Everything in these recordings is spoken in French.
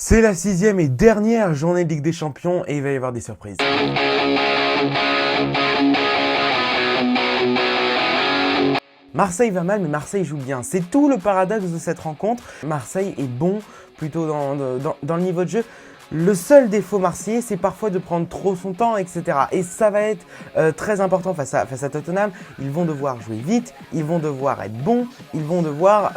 C'est la 6e et dernière journée de Ligue des Champions et il va y avoir des surprises. Marseille va mal, mais Marseille joue bien. C'est tout le paradoxe de cette rencontre. Marseille est bon, plutôt dans le niveau de jeu. Le seul défaut marseillais, c'est parfois de prendre trop son temps, etc. Et ça va être très important face à Tottenham. Ils vont devoir jouer vite, ils vont devoir être bons, ils vont devoir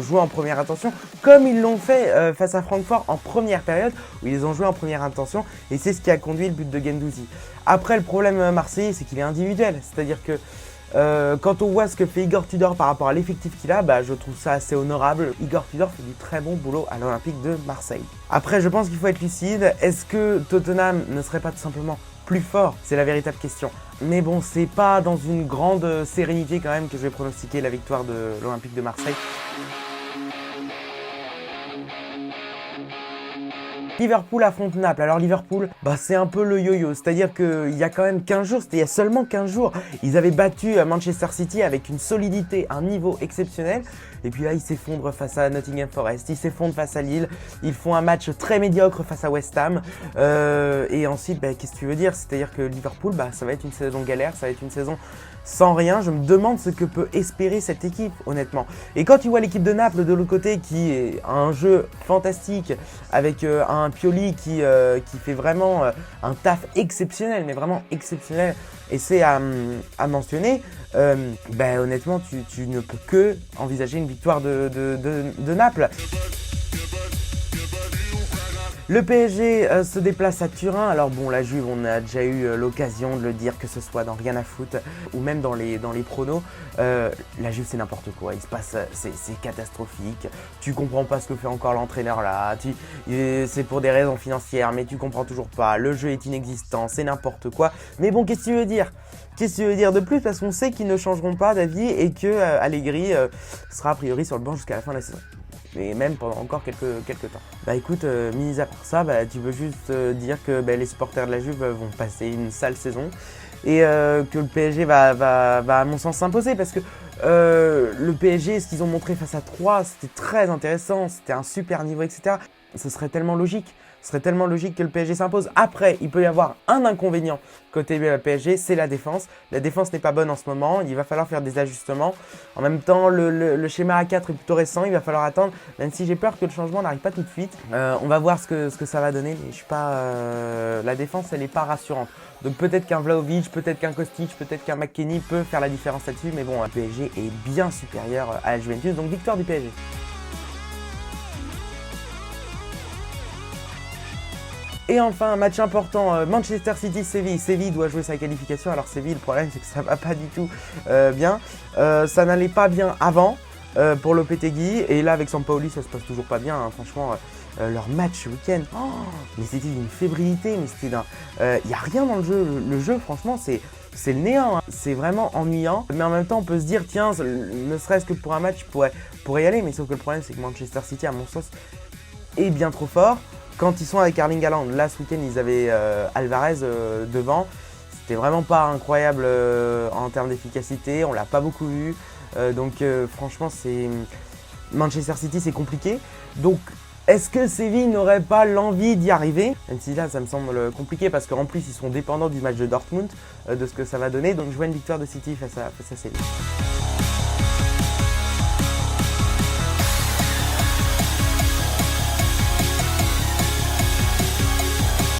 jouer en première intention, comme ils l'ont fait face à Francfort en première période, où ils ont joué en première intention, et c'est ce qui a conduit le but de Guendouzi. Après, le problème marseillais, c'est qu'il est individuel, c'est-à-dire que quand on voit ce que fait Igor Tudor par rapport à l'effectif qu'il a, je trouve ça assez honorable. Igor Tudor fait du très bon boulot à l'Olympique de Marseille. Après, je pense qu'il faut être lucide. Est-ce que Tottenham ne serait pas tout simplement plus fort? C'est la véritable question. Mais bon, c'est pas dans une grande sérénité quand même que je vais pronostiquer la victoire de l'Olympique de Marseille. Liverpool affronte Naples. Alors Liverpool, c'est un peu le yo-yo, c'est-à-dire qu'il y a quand même 15 jours, c'était il y a seulement 15 jours, ils avaient battu Manchester City avec une solidité, un niveau exceptionnel. Et puis là, ils s'effondrent face à Nottingham Forest, ils s'effondrent face à Lille, ils font un match très médiocre face à West Ham. Et ensuite, qu'est-ce que tu veux dire? C'est-à-dire que Liverpool, ça va être une saison galère, ça va être une saison sans rien. Je me demande ce que peut espérer cette équipe, honnêtement. Et quand tu vois l'équipe de Naples de l'autre côté qui a un jeu fantastique avec un Pioli qui fait vraiment un taf exceptionnel, mais vraiment exceptionnel, et c'est à mentionner, honnêtement, tu ne peux que envisager une victoire de Naples. Le PSG se déplace à Turin. Alors bon, la Juve, on a déjà eu l'occasion de le dire, que ce soit dans Rien à foutre ou même dans les pronos. La Juve, c'est n'importe quoi. Il se passe, c'est catastrophique. Tu comprends pas ce que fait encore l'entraîneur là. C'est pour des raisons financières, mais tu comprends toujours pas. Le jeu est inexistant, c'est n'importe quoi. Mais bon, qu'est-ce que tu veux dire? Qu'est-ce que tu veux dire de plus? Parce qu'on sait qu'ils ne changeront pas d'avis et que Allegri sera a priori sur le banc jusqu'à la fin de la saison. Et même pendant encore quelques temps. Écoute, mis à part ça, tu veux juste dire que les supporters de la Juve vont passer une sale saison et que le PSG va à mon sens s'imposer, parce que le PSG, ce qu'ils ont montré face à 3, c'était très intéressant, c'était un super niveau, etc. Ce serait tellement logique. Ce serait tellement logique que le PSG s'impose. Après, il peut y avoir un inconvénient côté PSG, c'est la défense. La défense n'est pas bonne en ce moment, il va falloir faire des ajustements. En même temps, le schéma A4 est plutôt récent, il va falloir attendre, même si j'ai peur que le changement n'arrive pas tout de suite. On va voir ce que ça va donner, mais je suis pas... la défense, elle n'est pas rassurante. Donc peut-être qu'un Vlahovic, peut-être qu'un Kostic, peut-être qu'un McKennie peut faire la différence là-dessus, mais bon, le PSG est bien supérieur à la Juventus, donc victoire du PSG. Et enfin, un match important, Manchester City-Séville. Séville doit jouer sa qualification. Alors Séville, le problème c'est que ça va pas du tout bien. Ça n'allait pas bien avant pour Lopetegui. Et là avec Sampaoli, ça se passe toujours pas bien. Franchement, leur match ce week-end, mais c'était d'une fébrilité. Mais c'était il n'y a rien dans le jeu. Le jeu, franchement, c'est le néant. C'est vraiment ennuyant. Mais en même temps, on peut se dire, tiens, ne serait-ce que pour un match, pourrait y aller. Mais sauf que le problème, c'est que Manchester City, à mon sens, est bien trop fort. Quand ils sont avec Erling Haaland, là ce week-end ils avaient Alvarez devant, c'était vraiment pas incroyable en termes d'efficacité, on l'a pas beaucoup vu, donc franchement c'est Manchester City, c'est compliqué. Donc est-ce que Séville n'aurait pas l'envie d'y arriver? Même si là ça me semble compliqué, parce qu'en plus ils sont dépendants du match de Dortmund, de ce que ça va donner, donc je vois une victoire de City face à Séville.